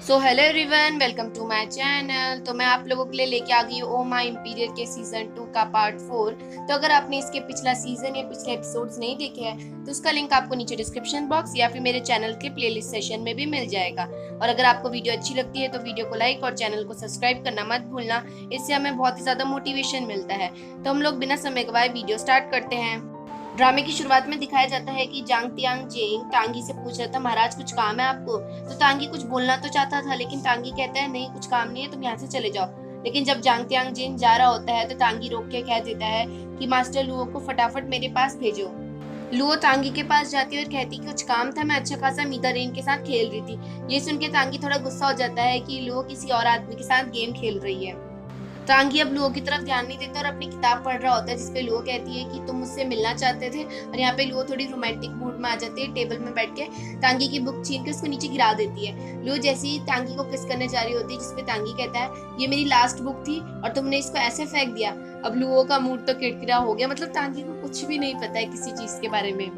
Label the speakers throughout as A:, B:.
A: So hello everyone, welcome to my channel. तो मैं आप लोगों के लिए लेके आ गई हूँ ओ माई इंपीरियर के सीजन 2 का पार्ट 4। तो अगर आपने इसके पिछला सीजन या पिछले एपिसोड्स नहीं देखे हैं तो उसका लिंक आपको नीचे डिस्क्रिप्शन बॉक्स या फिर मेरे चैनल के प्लेलिस्ट सेशन में भी मिल जाएगा। और अगर आपको वीडियो अच्छी लगती है तो वीडियो को लाइक और चैनल को सब्सक्राइब करना मत भूलना, इससे हमें बहुत ही ज्यादा मोटिवेशन मिलता है। तो हम लोग बिना समय गवाए वीडियो स्टार्ट करते हैं। ड्रामे की शुरुआत में दिखाया जाता है कि जांग तियांग जेंग तांगी से पूछ रहा था, महाराज कुछ काम है आपको? तो तांगी कुछ बोलना तो चाहता था लेकिन तांगी कहता है नहीं कुछ काम नहीं है, तुम यहाँ से चले जाओ। लेकिन जब जांग तियांग जेंग जा रहा होता है तो तांगी रोक के कह देता है कि मास्टर लुओ को फटाफट मेरे पास भेजो। लुओ तांगी के पास जाती है और कहती है कुछ काम था, मैं अच्छा खासा मीता रेन के साथ खेल रही थी। ये सुन के तांगी थोड़ा गुस्सा हो जाता है कि लुओ किसी और आदमी के साथ गेम खेल रही है। तांगी अब लुओ की तरफ ध्यान नहीं देता और अपनी किताब पढ़ रहा होता है जिसपे लुओ कहती है कि तुम मुझसे मिलना चाहते थे। और यहाँ पे लुओ थोड़ी रोमांटिक मूड में आ जाती है, टेबल में बैठ के तांगी की बुक छीन के उसको नीचे गिरा देती है। लुओ जैसे ही तांगी को किस करने जा रही होती है जिसपे तांगी कहता है ये मेरी लास्ट बुक थी और तुमने इसको ऐसे फेंक दिया। अब लुओ का मूड तो किरकिरा हो गया, मतलब तांगी को कुछ भी नहीं पता है किसी चीज के बारे में।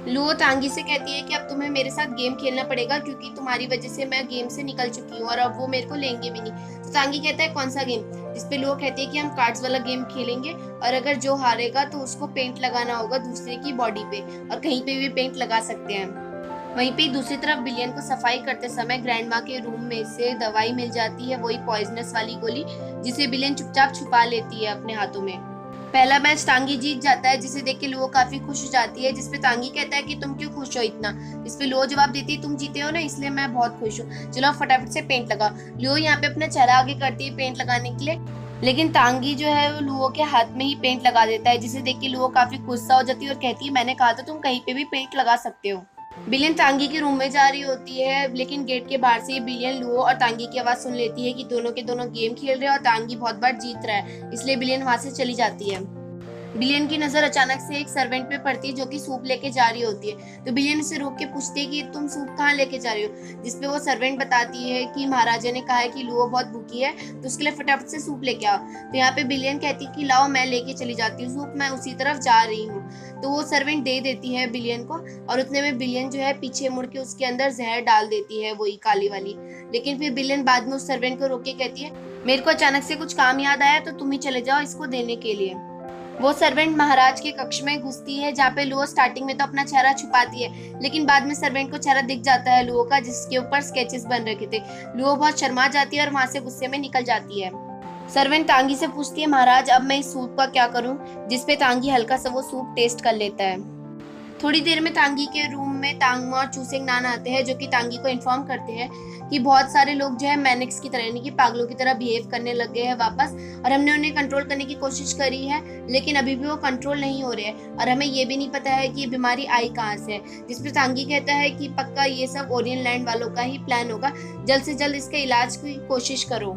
A: लुओ तांगी से कहती है कि अब तुम्हें मेरे साथ गेम खेलना पड़ेगा क्योंकि तुम्हारी वजह से मैं गेम से निकल चुकी हूँ और अब वो मेरे को लेंगे भी नहीं। तो तांगी कहता है कौन सा गेम? जिसपे लुओ कहती है कि हम कार्ड्स वाला गेम खेलेंगे और अगर जो हारेगा तो उसको पेंट लगाना होगा दूसरे की बॉडी पे, और कहीं पे भी पेंट लगा सकते हैं। वहीं पे दूसरी तरफ बिलियन को सफाई करते समय ग्रैंड माँ के रूम में से दवाई मिल जाती है, वही पॉइजनस वाली गोली जिसे बिलियन चुपचाप छुपा लेती है अपने हाथों में। पहला मैच तांगी जीत जाता है जिसे देख के लुओ काफी खुश हो जाती है, जिसपे तांगी कहता है कि तुम क्यों खुश हो इतना? जिसपे लुओ जवाब देती है तुम जीते हो ना इसलिए मैं बहुत खुश हूँ, चलो फटाफट से पेंट लगा। लुओ यहाँ पे अपना चेहरा आगे करती है पेंट लगाने के लिए, लेकिन तांगी जो है वो लुओ के हाथ में ही पेंट लगा देता है, जिसे देख के लुओ काफी गुस्सा हो जाती है और कहती है मैंने कहा था तुम कहीं पे भी पेंट लगा सकते हो। बिलियन तांगी के रूम में जा रही होती है लेकिन गेट के बाहर से बिलियन लुओ और तांगी की आवाज सुन लेती है कि दोनों के दोनों गेम खेल रहे हैं और तांगी बहुत बार जीत रहा है, इसलिए बिलियन वहां से चली जाती है। बिलियन की नजर अचानक से एक सर्वेंट पे पड़ती है जो कि सूप लेके जा रही होती है। तो बिलियन उसे रोक के पूछती है कि तुम सूप कहाँ लेके जा रही हो? जिसपे वो सर्वेंट बताती है कि महाराजा ने कहा है कि लुओ बहुत भूखी है तो उसके लिए फटाफट से सूप लेके आओ। तो यहाँ पे बिलियन कहती है कि लाओ मैं लेके चली जाती हूँ सूप, मैं उसी तरफ जा रही हूँ। तो वो सर्वेंट दे देती है बिलियन को और उतने में बिलियन जो है पीछे मुड़ के उसके अंदर जहर डाल देती है, वही काली वाली। लेकिन फिर बिलियन बाद में उस सर्वेंट को रोक के कहती है मेरे को अचानक से कुछ काम याद आया तो तुम ही चले जाओ इसको देने के लिए। वो सर्वेंट महाराज के कक्ष में घुसती है जहाँ पे लुओ स्टार्टिंग में तो अपना चेहरा छुपाती है, लेकिन बाद में सर्वेंट को चेहरा दिख जाता है लुओ का जिसके ऊपर स्केचेस बन रखे थे। लुओ बहुत शर्मा जाती है और वहां से गुस्से में निकल जाती है। सर्वेंट तांगी से पूछती है महाराज अब मैं इस सूप का क्या करूं? जिसपे तांगी हल्का सा वो सूप टेस्ट कर लेता है। थोड़ी देर में तांगी के रूम में तांगमा और चूसेंग नान आते हैं जो कि तांगी को इन्फॉर्म करते हैं कि बहुत सारे लोग जो है मैनिक्स की तरह यानी कि पागलों की तरह बिहेव करने लग गए हैं वापस, और हमने उन्हें कंट्रोल करने की कोशिश करी है लेकिन अभी भी वो कंट्रोल नहीं हो रहे हैं और हमें ये भी नहीं पता है कि ये बीमारी आई कहाँ से है। जिसपे तांगी कहता है कि पक्का ये सब ओरियन लैंड वालों का ही प्लान होगा, जल्द से जल्द इसके इलाज की कोशिश करो।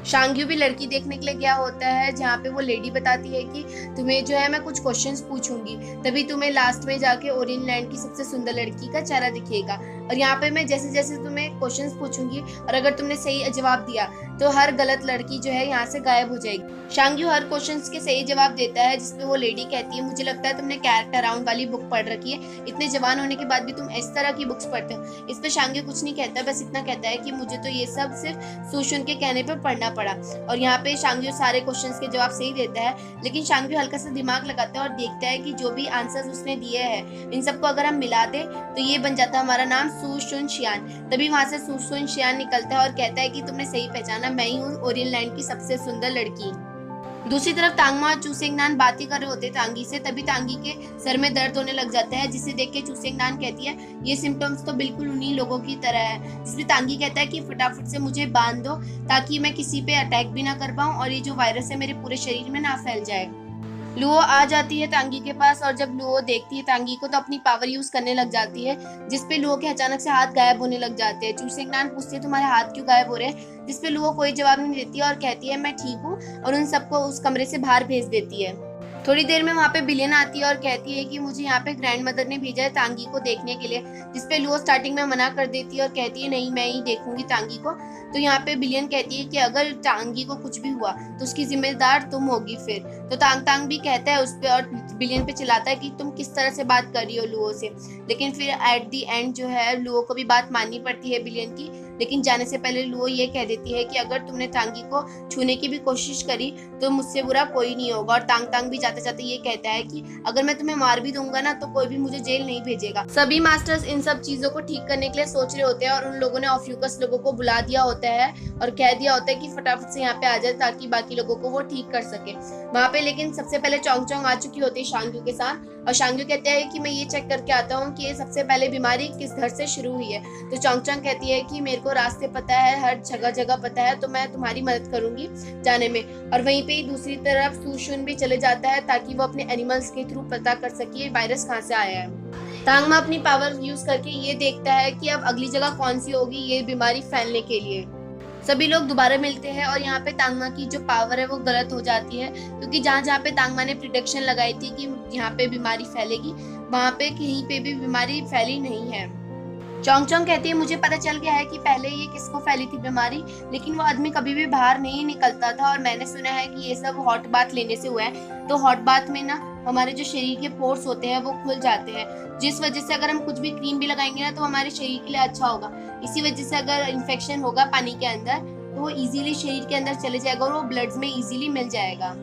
A: शांग्यू भी लड़की देखने के लिए गया होता है जहाँ पे वो लेडी बताती है कि तुम्हें जो है मैं कुछ क्वेश्चंस पूछूंगी तभी तुम्हें लास्ट में जाके ओरियन लैंड की सबसे सुंदर लड़की का चेहरा दिखेगा, और यहाँ पे मैं जैसे जैसे तुम्हें क्वेश्चंस पूछूंगी और अगर तुमने सही जवाब दिया तो हर गलत लड़की जो है यहाँ से गायब हो जाएगी। शांग्यू हर क्वेश्चंस के सही जवाब देता है जिसपे वो लेडी कहती है मुझे लगता है तुमने कैरेक्टर राउंड वाली बुक पढ़ रखी है, इतने जवान होने के बाद भी तुम इस तरह की बुक्स पढ़ते हो। इस पे शांग्यू कुछ नहीं कहता, बस इतना कहता है कि मुझे तो ये सब सिर्फ सुशुन के कहने पर पढ़ना पड़ा। और यहाँ पे शांग्यू सारे क्वेश्चंस के जवाब सही देता है, लेकिन शांग्यू हल्का सा दिमाग लगाता है और देखता है कि जो भी आंसर्स उसने दिए हैं इन सबको अगर हम मिला दे तो ये बन जाता है हमारा नाम सुशुन शियान। तभी वहां से सुशुन शियान निकलता है और कहता है कि तुमने सही पहचाना, मैं ही हूँ ओरियन लैंड की सबसे सुंदर लड़की। दूसरी तरफ तांगमा और चूसेंगनान बात ही कर रहे होते तांगी से, तभी तांगी के सर में दर्द होने लग जाता है जिसे देख के चूसेंगनान कहती है ये सिम्टम्स तो बिल्कुल उन्हीं लोगों की तरह है। जिसमें तांगी कहता है कि फटाफट से मुझे बांध दो ताकि मैं किसी पे अटैक भी ना कर पाऊं और ये जो वायरस है मेरे पूरे शरीर में ना फैल जाए। लुओ आ जाती है तांगी के पास और जब लुओ देखती है तांगी को तो अपनी पावर यूज करने लग जाती है, जिसपे लुओ के अचानक से हाथ गायब होने लग जाते हैं। चूसेंगनान पूछती है तुम्हारे हाथ क्यों गायब हो रहे हैं? जिसपे लुओ कोई जवाब नहीं देती और कहती है मैं ठीक हूँ और उन सबको उस कमरे से बाहर भेज देती है। थोड़ी देर में वहाँ पे बिलियन आती है और कहती है कि मुझे यहाँ पे ग्रैंड मदर ने भेजा है तांगी को देखने के लिए, जिसपे लुओ स्टार्टिंग में मना कर देती है और कहती है नहीं मैं ही देखूंगी तांगी को। तो यहाँ पे बिलियन कहती है कि अगर तांगी को कुछ भी हुआ तो उसकी जिम्मेदार तुम होगी फिर। तो तांग तांग भी कहता है उस पे और बिलियन पे चिल्लाता है कि तुम किस तरह से बात कर रही हो लुओ से। लेकिन फिर एट दी एंड जो है लुओ को भी बात माननी पड़ती है बिलियन की, लेकिन जाने से पहले लुओ ये कह देती है कि अगर तुमने तांगी को छूने की भी कोशिश करी तो मुझसे बुरा कोई नहीं होगा। और तांग तांग भी जाते जाते ये कहता है कि अगर मैं तुम्हें मार भी दूंगा ना तो कोई भी मुझे जेल नहीं भेजेगा। सभी मास्टर्स इन सब चीजों को ठीक करने के लिए सोच रहे होते हैं और उन लोगों ने ऑफ्यूकस लोगों को बुला दिया होता है और कह दिया होता है कि फटाफट से यहाँ पे आ जाए ताकि बाकी लोगों को वो ठीक कर सके वहाँ पे। लेकिन सबसे पहले चोंग चोंग आ चुकी होती है शांग्यू के साथ और शांग्यू कहते हैं कि मैं ये चेक करके आता हूँ कि ये सबसे पहले बीमारी किस घर से शुरू हुई है। तो चोंग चोंग कहती है कि मेरे को रास्ते पता है, हर जगह जगह पता है, तो मैं तुम्हारी मदद करूंगी जाने में। और वहीं पे ही दूसरी तरफ सुशुन भी चले जाता है ताकि वो अपने एनिमल्स के थ्रू पता कर सके वायरस कहाँ से आया है। तांगमा अपनी पावर यूज करके ये देखता है कि अब अगली जगह कौन सी होगी ये बीमारी फैलने के लिए। सभी लोग दोबारा मिलते हैं और यहाँ पे तांगमा की जो पावर है वो गलत हो जाती है क्योंकि जहाँ जहाँ पे तांगमा ने प्रिडिक्शन लगाई थी कि यहाँ पे बीमारी फैलेगी वहाँ पे कहीं पे भी बीमारी फैली नहीं है। चोंग चोंग कहती है मुझे पता चल गया है कि पहले ये किसको फैली थी बीमारी, लेकिन वो आदमी कभी भी बाहर नहीं निकलता था और मैंने सुना है कि ये सब हॉट बाथ लेने से हुआ है। तो हॉट बाथ में ना हमारे जो शरीर के पोर्स होते हैं वो खुल जाते हैं, जिस वजह से अगर हम कुछ भी क्रीम भी लगाएंगे ना तो हमारे शरीर के लिए अच्छा होगा। इसी वजह से अगर इन्फेक्शन होगा पानी के अंदर तो वो इजीली शरीर के अंदर चले जाएगा और वो ब्लड में इजीली मिल जाएगा।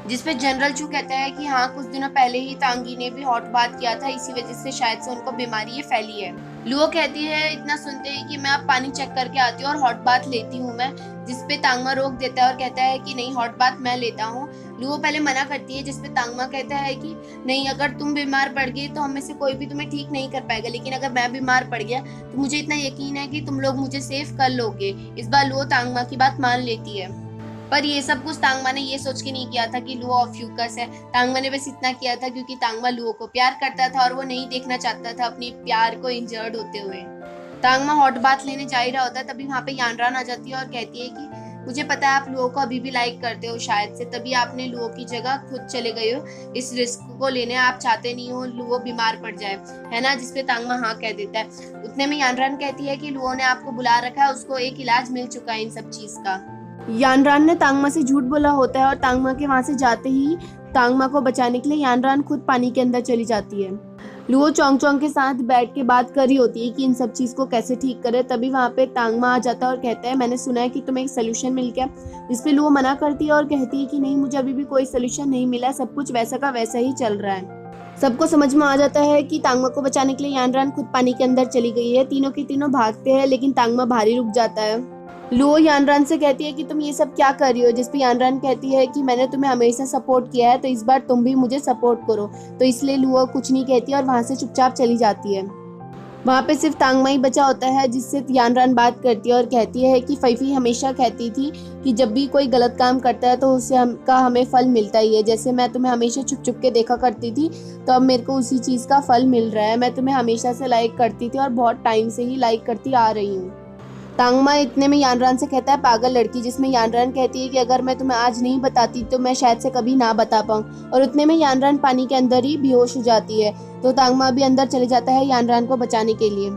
A: जिसपे जनरल चू कहता है कि हाँ कुछ दिनों पहले ही तांगी ने भी हॉट बाथ किया था, इसी वजह से शायद से उनको बीमारी ये फैली है। लुओ कहती है इतना सुनते ही कि मैं अब पानी चेक करके आती हूँ और हॉट बाथ लेती हूँ मैं, जिसपे तांगमा रोक देता है और कहता है कि नहीं हॉट बाथ मैं लेता हूँ। लुओ पहले मना करती है जिसपे तांगमा कहता है कि नहीं अगर तुम बीमार पड़ गई तो हम में से कोई भी तुम्हें ठीक नहीं कर पाएगा, लेकिन अगर मैं बीमार पड़ गया तो मुझे इतना यकीन है कि तुम लोग मुझे सेफ कर लोगे। इस बार लुओ तांगमा की बात मान लेती है, पर ये सब कुछ तांगमा ने ये सोच के नहीं किया था कि लुओ ऑफ्यूकस है। तांगमा ने बस इतना किया था क्योंकि तांगमा लुओ को प्यार करता था और वो नहीं देखना चाहता था अपनी प्यार को इंजर्ड होते हुए। तांगमा हॉट बाथ लेने जा ही रहा होता है तभी वहाँ पे यानरान आ जाती है और कहती है कि मुझे पता है आप लुओ को अभी भी लाइक करते हो शायद से, तभी आपने लुओ की जगह खुद चले गए हो इस रिस्क को लेने। आप चाहते नहीं हो लुओ बीमार पड़ जाए, है ना? जिसपे तांगमा हाँ कह देता है। उतने में यानरान कहती है कि लुओ ने आपको बुला रखा है, उसको एक इलाज मिल चुका है इन सब चीज का। यानरान ने तांगमा से झूठ बोला होता है और तांगमा के वहां से जाते ही तांगमा को बचाने के लिए यानरान खुद पानी के अंदर चली जाती है। लुओ चोंग चोंग के साथ बैठ के बात कर रही होती है कि इन सब चीज को कैसे ठीक करे, तभी वहाँ पे तांगमा आ जाता है और कहता है मैंने सुना है कि तुम्हें एक सोल्यूशन मिल गया। जिसपे लुओ मना करती है और कहती है कि नहीं मुझे अभी भी कोई सोल्यूशन नहीं मिला, सब कुछ वैसा का वैसा ही चल रहा है। सबको समझ में आ जाता है कि तांगमा को बचाने के लिए यानरान खुद पानी के अंदर चली गई है। तीनों के तीनों भागते हैं लेकिन तांगमा बाहर ही रुक जाता है। लुओ यानरान से कहती है कि तुम ये सब क्या कर रही हो, जिसपे यानरान कहती है कि मैंने तुम्हें हमेशा सपोर्ट किया है तो इस बार तुम भी मुझे सपोर्ट करो। तो इसलिए लुओ कुछ नहीं कहती और वहाँ से चुपचाप चली जाती है। वहाँ पे सिर्फ तांगमा ही बचा होता है जिससे यानरान बात करती है और कहती है कि फैफी हमेशा कहती थी कि जब भी कोई गलत काम करता है तो उससे हमें फल मिलता ही है। जैसे मैं तुम्हें हमेशा छुप छुप के देखा करती थी तो अब मेरे को उसी चीज़ का फल मिल रहा है। मैं तुम्हें हमेशा से लाइक करती थी और बहुत टाइम से ही लाइक करती आ रही हूँ। तांगमा इतने में यानरान से कहता है पागल लड़की, जिसमें यानरान कहती है कि अगर मैं तुम्हें आज नहीं बताती तो मैं शायद से कभी ना बता पाऊँ। और उतने में यानरान पानी के अंदर ही बेहोश हो जाती है। तो तांगमा भी अंदर चले जाता है यानरान को बचाने के लिए।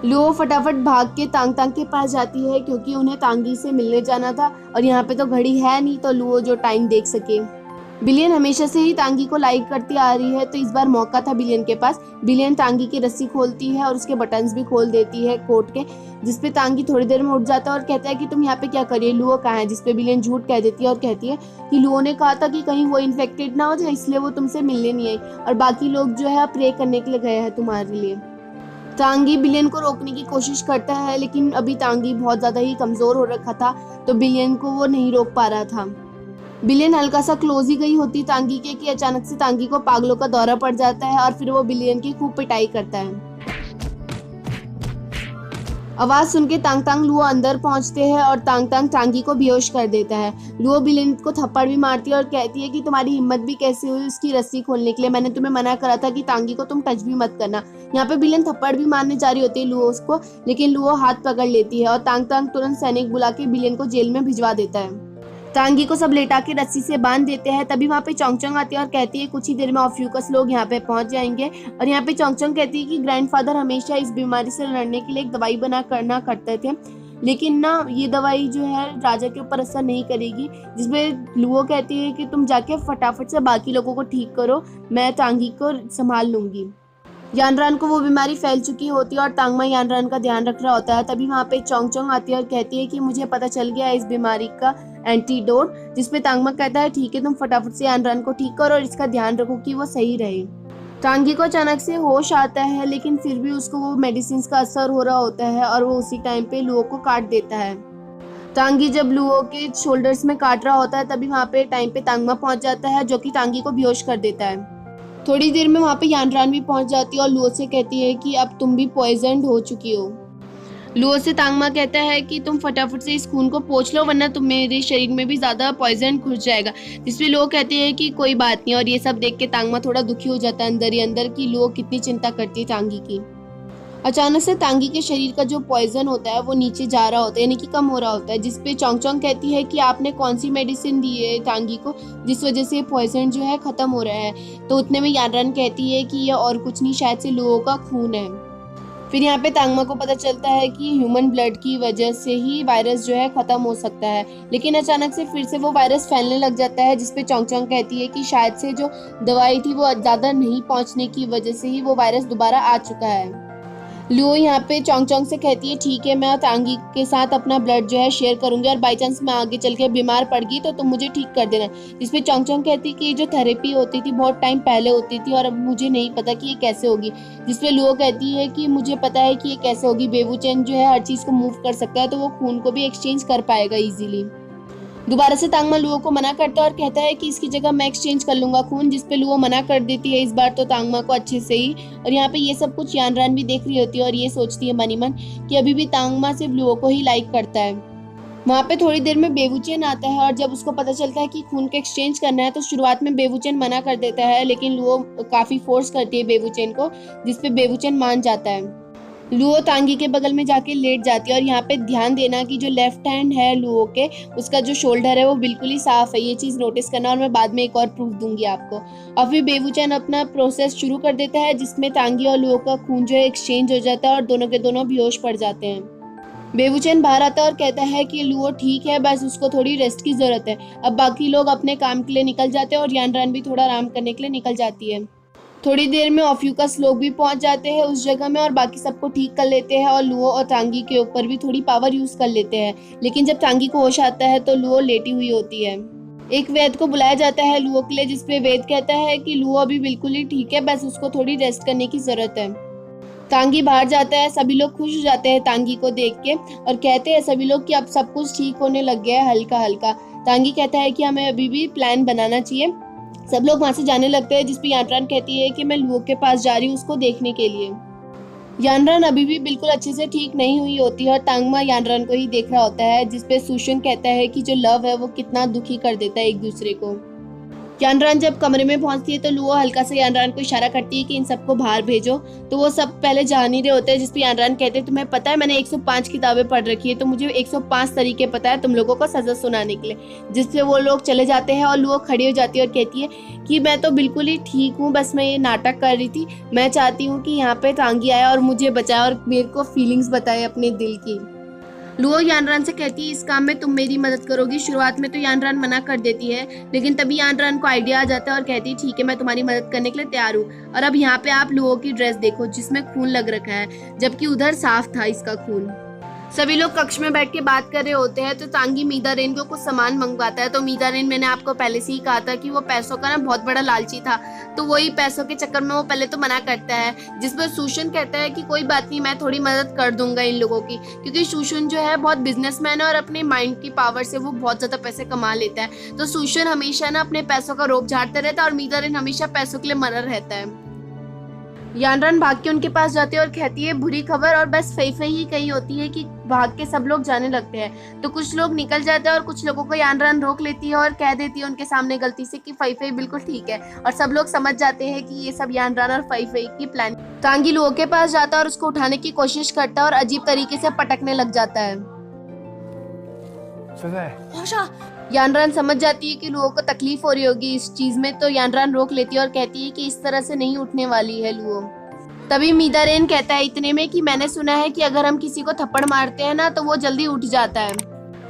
A: लुओ फटाफट भाग के तांग तांग के पास जाती है क्योंकि उन्हें तांगी से मिलने जाना था और यहाँ पे तो घड़ी है नहीं तो लुओ जो टाइम देख सके। बिलियन हमेशा से ही तांगी को लाइक करती आ रही है तो इस बार मौका था बिलियन के पास। बिलियन तांगी की रस्सी खोलती है और उसके बटन्स भी खोल देती है कोट के, जिसपे तांगी थोड़ी देर में उठ जाता है और कहता है कि तुम यहाँ पे क्या कर रही है, लुओ कहाँ है? जिसपे बिलियन झूठ कह देती है और कहती है कि लुओ ने कहा था कि कहीं वो इन्फेक्टेड ना हो जाए इसलिए वो तुमसे मिलने नहीं आई और बाकी लोग जो है प्रे करने के लिए गए हैं तुम्हारे लिए। तांगी बिलियन को रोकने की कोशिश करता है लेकिन अभी तांगी बहुत ज्यादा ही कमजोर हो रखा था तो बिलियन को वो नहीं रोक पा रहा था। बिलियन हल्का सा क्लोज ही गई होती तांगी के कि अचानक से तांगी को पागलों का दौरा पड़ जाता है और फिर वो बिलियन की खूब पिटाई करता है। आवाज सुन के तांग तांग लुओ अंदर पहुंचते हैं और तांग तांग तांगी को बेहोश कर देता है। लुओ बिलियन को थप्पड़ भी मारती है और कहती है कि तुम्हारी हिम्मत भी कैसे हुई उसकी रस्सी खोलने के लिए, मैंने तुम्हें मना करा था कि तांगी को तुम टच भी मत करना। यहाँ पे बिलियन थप्पड़ भी मारने जा रही होती है लुओ उसको, लेकिन लुओ हाथ पकड़ लेती है और तांग तांग तुरंत सैनिक बुला के बिलियन को जेल में भिजवा देता है। तांगी को सब लेटा के रस्सी से बांध देते हैं। तभी वहाँ पे चोंग चोंग आती है और कहती है कुछ ही देर में ऑफ्यूकस लोग यहाँ पे पहुंच जाएंगे। और यहाँ पे चोंग चोंग कहती है कि ग्रैंडफादर हमेशा इस बीमारी से लड़ने के लिए एक दवाई बना करना करते थे, लेकिन ना ये दवाई जो है राजा के ऊपर असर नहीं करेगी। जिसमें लुओ कहती है कि तुम जाके फटाफट से बाकी लोगों को ठीक करो, मैं तांगी को संभाल लूंगी। यानरान को वो बीमारी फैल चुकी होती है और तांगमा यानरान का ध्यान रख रहा होता है। तभी वहाँ पे चोंग चोंग आती है और कहती है कि मुझे पता चल गया है इस बीमारी का एंटीडोट, जिसपे तांगमा कहता है ठीक है तुम फटाफट से यानरान को ठीक करो और इसका ध्यान रखो कि वो सही रहे। टांगी को अचानक से होश आता है, लेकिन फिर भी उसको वो मेडिसिन का असर हो रहा होता है और वो उसी टाइम पे लुओ को काट देता है। टांगी जब लुओ के शोल्डर्स में काट रहा होता है तभी वहाँ पे टाइम पे तांगमा पहुँच जाता है, जो कि टांगी को बेहोश कर देता है। थोड़ी देर में वहाँ पे यानरान भी पहुँच जाती है और लुओ से कहती है कि अब तुम भी पॉइजन्ड हो चुकी हो। लुओ से तांगमा कहता है कि तुम फटाफट से इस खून को पोंछ लो वरना तुम मेरे शरीर में भी ज्यादा पॉइजन घुस जाएगा। जिसपे लुओ कहते हैं कि कोई बात नहीं, और ये सब देख के तांगमा थोड़ा दुखी हो जाता है अंदर ही अंदर कि लुओ कितनी चिंता करती है टांगी की। अचानक से तांगी के शरीर का जो पॉइजन होता है वो नीचे जा रहा होता है, यानी कि कम हो रहा होता है। जिसपे चोंग चोंग कहती है कि आपने कौन सी मेडिसिन दी है टांगी को जिस वजह से पॉइजन जो है खत्म हो रहा है। तो उतने में यानरान कहती है कि यह और कुछ नहीं, शायद से लुओ का खून है। फिर यहाँ पे तांगमा को पता चलता है कि ह्यूमन ब्लड की वजह से ही वायरस जो है खत्म हो सकता है, लेकिन अचानक से फिर से वो वायरस फैलने लग जाता है। जिसपे चोंग चोंग कहती है कि शायद से जो दवाई थी वो ज़्यादा नहीं पहुँचने की वजह से ही वो वायरस दोबारा आ चुका है। लुओ यहाँ पे चोंग चोंग से कहती है ठीक है मैं तांगी के साथ अपना ब्लड जो है शेयर करूंगी और बाई चांस मैं आगे चल के बीमार पड़ गई तो तुम मुझे ठीक कर देना। जिसपे चोंग चोंग कहती कि जो थेरेपी होती थी बहुत टाइम पहले होती थी और अब मुझे नहीं पता कि ये कैसे होगी। जिसपे लुओ कहती है कि मुझे पता है कि ये कैसे होगी, बेवूचेन जो है हर चीज़ को मूव कर सकता है तो वो खून को भी एक्सचेंज कर पाएगा ईजिली। दोबारा से तांगमा लुओ को मना करता है और कहता है कि इसकी जगह मैं एक्सचेंज कर लूंगा खून। जिसपे लुओ मना कर देती है इस बार तो तांगमा को अच्छे से ही। और यहाँ पे ये सब कुछ यानरान भी देख रही होती है और ये सोचती है मनी मन कि अभी भी तांगमा सिर्फ लुओ को ही लाइक करता है। वहाँ पे थोड़ी देर में बेवूचेन आता है और जब उसको पता चलता है कि खून का एक्सचेंज करना है तो शुरुआत में बेवूचेन मना कर देता है, लेकिन लुओ काफी फोर्स करती है बेवूचेन को, जिसपे बेवूचेन मान जाता है। लुओ तांगी के बगल में जाके लेट जाती है और यहाँ पे ध्यान देना कि जो लेफ्ट हैंड है लुओ के उसका जो शोल्डर है वो बिल्कुल ही साफ है, ये चीज़ नोटिस करना और मैं बाद में एक और प्रूफ दूंगी आपको। और फिर बेवूचेन अपना प्रोसेस शुरू कर देता है जिसमें तांगी और लुओ का खून जो है एक्सचेंज हो जाता है और दोनों के दोनों बेहोश पड़ जाते हैं। बेवूचेन बाहर आता है और कहता है कि लुओ ठीक है, बस उसको थोड़ी रेस्ट की जरूरत है। अब बाकी लोग अपने काम के लिए निकल जाते हैं और यानरान भी थोड़ा आराम करने के लिए निकल जाती है। थोड़ी देर में ऑफ्यूकस लोग भी पहुंच जाते हैं उस जगह में और बाकी सबको ठीक कर लेते हैं और लुओ और तांगी के ऊपर भी थोड़ी पावर यूज कर लेते हैं। लेकिन जब तांगी को होश आता है तो लुओ लेटी हुई होती है। एक वैद्य को बुलाया जाता है लुओ के लिए, जिसपे वैद्य कहता है कि लुओ अभी बिल्कुल ही ठीक है, बस उसको थोड़ी रेस्ट करने की जरूरत है। तांगी बाहर जाता है, सभी लोग खुश हो जाते हैं तांगी को देख के और कहते हैं सभी लोग कि अब सब कुछ ठीक होने लग गया है हल्का हल्का। तांगी कहता है कि हमें अभी भी प्लान बनाना चाहिए। सब लोग वहां से जाने लगते हैं, जिसपे यानरान कहती है कि मैं लुओ के पास जा रही हूँ उसको देखने के लिए। यानरान अभी भी बिल्कुल अच्छे से ठीक नहीं हुई होती है और तांगमा यानरान को ही देख रहा होता है, जिसपे सुशुन कहता है कि जो लव है वो कितना दुखी कर देता है एक दूसरे को। यानरान जब कमरे में पहुंचती है तो लुओ हल्का से यानरान को इशारा करती है कि इन सबको बाहर भेजो। तो वो सब पहले जा नहीं रहे होते हैं, जिसपे यानरान कहते हैं तुम्हें पता है मैंने 105 किताबें पढ़ रखी है तो मुझे 105 तरीके पता है तुम लोगों को सजा सुनाने के लिए। जिससे वो लोग चले जाते हैं और लुओ खड़ी हो जाती है और कहती है कि मैं तो बिल्कुल ही ठीक हूँ, बस मैं ये नाटक कर रही थी। मैं चाहती हूँ कि यहाँ पे तांगी आए और मुझे बचाए और मेरे को फीलिंग्स बताए अपने दिल की। लुओ यानरान से कहती है इस काम में तुम मेरी मदद करोगी। शुरुआत में तो यानरान मना कर देती है, लेकिन तभी यानरान को आइडिया आ जाता है और कहती है ठीक है मैं तुम्हारी मदद करने के लिए तैयार हूँ। और अब यहाँ पे आप लुओ की ड्रेस देखो जिसमें खून लग रखा है, जबकि उधर साफ था इसका खून। सभी लोग कक्ष में बैठ के बात कर रहे होते हैं तो तांगी मीदारेन को कुछ सामान मंगवाता है। तो मीदारेन मैंने आपको पहले से ही कहा था कि वो पैसों का ना बहुत बड़ा लालची था, तो वही पैसों के चक्कर में वो पहले तो मना करता है। जिस पर सुशुन कहता है कि कोई बात नहीं मैं थोड़ी मदद कर दूंगा इन लोगों की, क्योंकि सुशुन जो है बहुत बिजनेसमैन है और अपने माइंड की पावर से वो बहुत ज्यादा पैसे कमा लेता है। तो सुशुन हमेशा ना अपने पैसों का रोप झाड़ता रहता है और मीदारेन हमेशा पैसों के लिए मरा रहता है। यानरान भाग के उनके पास जाती है और कहती है बुरी खबर, और बस फई फई ही कही होती है कि भाग के सब लोग जाने लगते हैं। तो कुछ लोग निकल जाते हैं और कुछ लोगों को यानरान रोक लेती है और कह देती है उनके सामने गलती से कि फई फई बिल्कुल ठीक है, और सब लोग समझ जाते हैं कि ये सब यानरान और फई फई की प्लान। तांगी लुओ के पास जाता है और उसको उठाने की कोशिश करता है और अजीब तरीके से पटकने लग जाता है। यानरान समझ जाती है कि लुओ को तकलीफ हो रही होगी इस चीज में, तो यानरान रोक लेती है और कहती है कि इस तरह से नहीं उठने वाली है लुओ। तभी मीदारेन कहता है इतने में कि मैंने सुना है कि अगर हम किसी को थप्पड़ मारते हैं ना तो वो जल्दी उठ जाता है।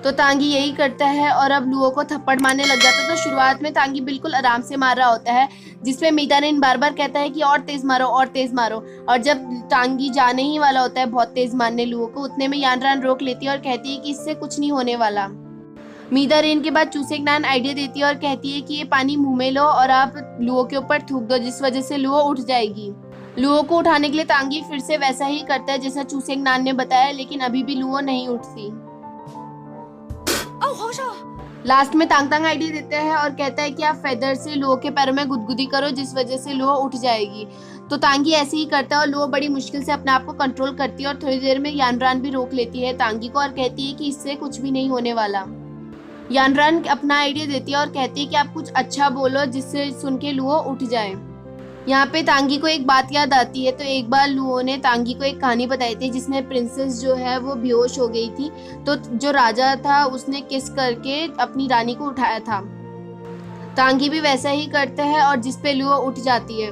A: तो तांगी यही करता है और अब लुओ को थप्पड़ मारने लग जाता है। तो शुरुआत में तांगी बिल्कुल आराम से मार रहा होता है, जिसपे मीदारेन बार बार कहता है कि और तेज मारो और तेज मारो। और जब तांगी जाने ही वाला होता है बहुत तेज मारने लुओ को, उतने में यानरान रोक लेती है और कहती है कि इससे कुछ नहीं होने वाला। मीदारेन के बाद चूसेंगनान आइडिया देती है और कहती है कि ये पानी मुंह में लो और आप लुओ के ऊपर थूक दो, जिस वजह से लुओ उठ जाएगी। लुओ को उठाने के लिए तांगी फिर से वैसा ही करता है जैसा चूसेंगनान ने बताया, लेकिन अभी भी लुओ नहीं उठती। लास्ट में तांग आइडिया देता है और कहता है कि आप फेदर से लुओ के पैरों में गुदगुदी करो, जिस वजह से लुओ उठ जाएगी। तो तांगी ऐसे ही करता है और लुओ बड़ी मुश्किल से अपने आप को कंट्रोल करती है और थोड़ी देर में यानरान भी रोक लेती है तांगी को और कहती है कि इससे कुछ भी नहीं होने वाला। यानरान अपना आइडिया देती है और कहती है कि आप कुछ अच्छा बोलो जिससे सुन के लुओ उठ जाए। यहाँ पे तांगी को एक बात याद आती है। तो एक बार लुओ ने तांगी को एक कहानी बताई थी जिसमें प्रिंसेस जो है वो बेहोश हो गई थी, तो जो राजा था उसने किस करके अपनी रानी को उठाया था। तांगी भी वैसा ही करता है और जिसपे लुओ उठ जाती है।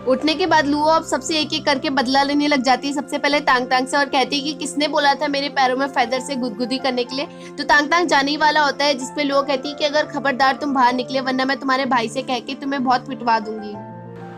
A: उठने के बाद लुओ अब सबसे एक एक करके बदला लेने लग जाती है, सबसे पहले तांग से, और कहती है कि किसने बोला था मेरे पैरों में फेदर से गुदगुदी करने के लिए। तो तांग जाने ही वाला होता है, जिसपे लुओ कहती है कि अगर खबरदार तुम बाहर निकले वरना मैं तुम्हारे भाई से कह के तुम्हें बहुत पिटवा दूंगी।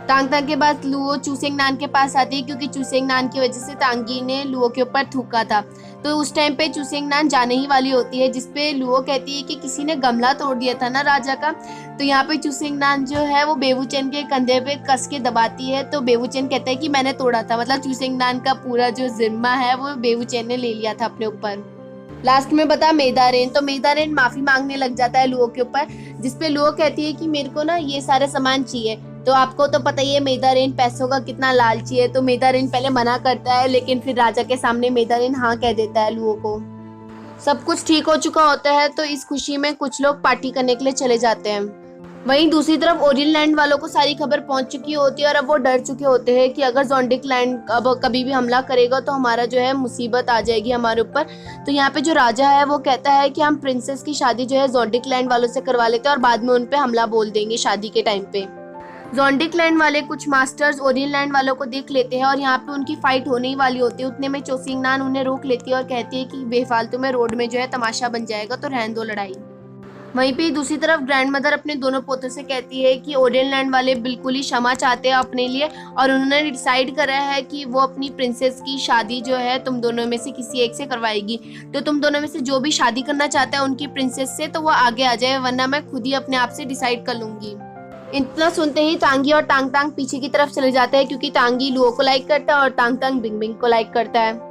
A: तांग के बाद लुओ चूसेंगनान के पास आती है क्योंकि चूसेंगनान की वजह से तांगी ने लुओ के ऊपर थूका था। तो उस टाइम पे चूसेंगनान जाने ही वाली होती है, जिसपे लुओ कहती है कि किसी ने गमला तोड़ दिया था ना राजा का। तो यहाँ पे चूसेंगनान जो है वो बेवूचेन के कंधे पे कस के दबाती है। तो बेवूचेन कहता है कि मैंने तोड़ा था, मतलब चूसेंगनान का पूरा जो जिम्मा है वो बेवूचेन ने ले लिया था अपने ऊपर। लास्ट में बता मीदारेन, तो मीदारेन माफी मांगने लग जाता है लुओ के ऊपर, जिसपे लुओ कहती है कि मेरे को ना ये सारे सामान चाहिए। तो आपको तो पता ही है मीदारेन पैसों का कितना लालची है। तो मीदारेन पहले मना करता है, लेकिन फिर राजा के सामने मीदारेन हाँ कह देता है लुओ को। सब कुछ ठीक हो चुका होता है, तो इस खुशी में कुछ लोग पार्टी करने के लिए चले जाते हैं। वहीं दूसरी तरफ ओरियन लैंड वालों को सारी खबर पहुंच चुकी होती है और अब वो डर चुके होते हैं कि अगर ज़ोंडिक लैंड अब कभी भी हमला करेगा तो हमारा जो है मुसीबत आ जाएगी हमारे ऊपर। तो यहाँ पे जो राजा है वो कहता है कि हम प्रिंसेस की शादी जो है ज़ोंडिक लैंड वालों से करवा लेते हैं और बाद में उन पे हमला बोल देंगे शादी के टाइम पे। ज़ोंडिक लैंड वाले कुछ मास्टर्स ओरियन लैंड वालों को देख लेते हैं और यहाँ पे उनकी फाइट होने ही वाली होती है। उतने में चूसेंगनान उन्हें रोक लेती है और कहती है कि बेफालतू में रोड में जो है तमाशा बन जाएगा, तो रहने दो लड़ाई। वहीं पे दूसरी तरफ ग्रैंड मदर अपने दोनों पोतों से कहती है कि ओरियन लैंड वाले बिल्कुल ही क्षमा चाहते हैं अपने लिए और उन्होंने डिसाइड करा है कि वो अपनी प्रिंसेस की शादी जो है तुम दोनों में से किसी एक से करवाएगी। तो तुम दोनों में से जो भी शादी करना चाहता है उनकी प्रिंसेस से, तो वो आगे आ जाए, वरना मैं खुद ही अपने आप से डिसाइड कर लूंगी। इतना सुनते ही तांगी और तांग पीछे की तरफ चले जाते हैं, क्योंकि तांगी लुओ को लाइक करता है और तांग बिंग को लाइक करता है।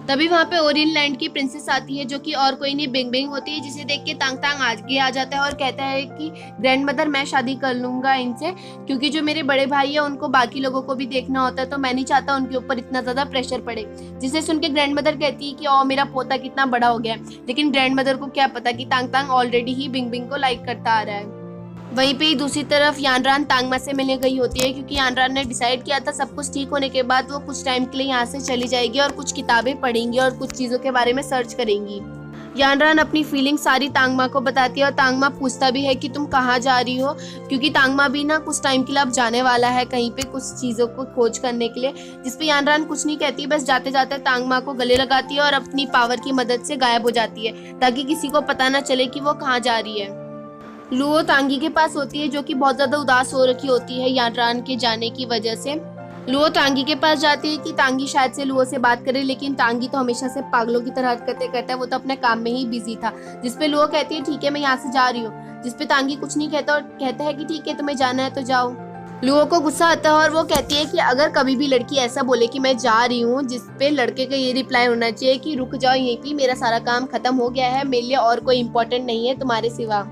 A: तभी वहाँ पे ओरियन लैंड की प्रिंसेस आती है, जो कि और कोई नहीं बिंग होती है, जिसे देख के तांग आगे आ जाता है और कहता है कि ग्रैंड मदर मैं शादी कर लूंगा इनसे, क्योंकि जो मेरे बड़े भाई है उनको बाकी लोगों को भी देखना होता है, तो मैं नहीं चाहता उनके ऊपर इतना ज्यादा प्रेशर पड़े। जिसे सुन के ग्रैंड मदर कहती है कि ओ मेरा पोता कितना बड़ा हो गया। लेकिन ग्रैंड मदर को क्या पता कि तांग ऑलरेडी ही बिंग को लाइक करता आ रहा है। वहीं पे दूसरी तरफ यानरान तांगमा से मिलने गई होती है, क्योंकि यानरान ने डिसाइड किया था सब कुछ ठीक होने के बाद वो कुछ टाइम के लिए यहाँ से चली जाएगी और कुछ किताबें पढ़ेंगी और कुछ चीज़ों के बारे में सर्च करेंगी। यानरान अपनी फीलिंग सारी तांगमा को बताती है और तांगमा पूछता भी है कि तुम कहाँ जा रही हो, क्योंकि तांगमा भी ना कुछ टाइम के लिए अब जाने वाला है कहीं पे कुछ चीज़ों को खोज करने के लिए। जिसपे यानरान कुछ नहीं कहती, बस जाते जाते तांगमा को गले लगाती है और अपनी पावर की मदद से गायब हो जाती है, ताकि किसी को पता ना चले कि वो कहाँ जा रही है। लुओ तांगी के पास होती है, जो कि बहुत ज्यादा उदास हो रखी होती है यानरान के जाने की वजह से। लुओ तांगी के पास जाती है कि तांगी शायद से लुओ से बात करे, लेकिन तांगी तो हमेशा से पागलों की तरह हरकतें करता है, वो तो अपने काम में ही बिजी था। जिसपे लुओ कहती है ठीक है मैं यहाँ से जा रही हूँ, जिसपे तांगी कुछ नहीं कहता और कहता है कि ठीक है तुम्हें जाना है तो जाओ। लुओ को गुस्सा आता है और वो कहती है कि अगर कभी भी लड़की ऐसा बोले कि मैं जा रही हूँ, जिसपे लड़के का ये रिप्लाई होना चाहिए कि रुक जाओ यहीं पे, मेरा सारा काम खत्म हो गया है, मेरे लिए और कोई इम्पोर्टेंट नहीं है तुम्हारे सिवा।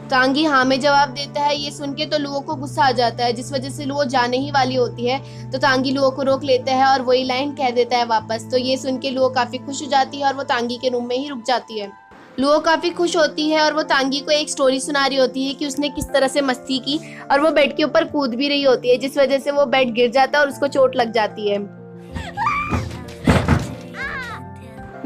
A: तांगी हाँ में जवाब देता है। ये सुन के तो लुओ को गुस्सा आ जाता है, जिस वजह से लुओ जाने ही वाली होती है। तो तांगी लुओ को रोक लेता है और वही लाइन कह देता है वापस। तो ये सुन के लुओ काफी खुश हो जाती है और वो तांगी के रूम में ही रुक जाती है। लुओ काफी खुश होती है और वो तांगी को एक स्टोरी सुना रही होती है कि उसने किस तरह से मस्ती की, और वो बेड के ऊपर कूद भी रही होती है, जिस वजह से वो बेड गिर जाता है और उसको चोट लग जाती है।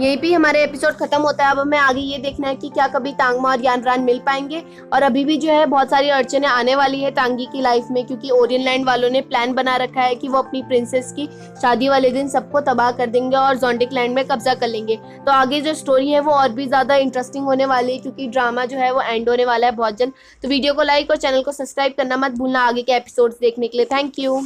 A: यहीं पे हमारे एपिसोड खत्म होता है। अब हमें आगे ये देखना है कि क्या कभी तांगमा और यानरान मिल पाएंगे। और अभी भी जो है बहुत सारी अड़चने आने वाली है तांगी की लाइफ में, क्योंकि ओरियन लैंड वालों ने प्लान बना रखा है कि वो अपनी प्रिंसेस की शादी वाले दिन सबको तबाह कर देंगे और जोंडिक लैंड में कब्जा कर लेंगे। तो आगे जो स्टोरी है वो और भी ज्यादा इंटरेस्टिंग होने वाली है, क्योंकि ड्रामा जो है वो एंड होने वाला है बहुत जल्द। तो वीडियो को लाइक और चैनल को सब्सक्राइब करना मत भूलना आगे के एपिसोड्स देखने के लिए। Thank you.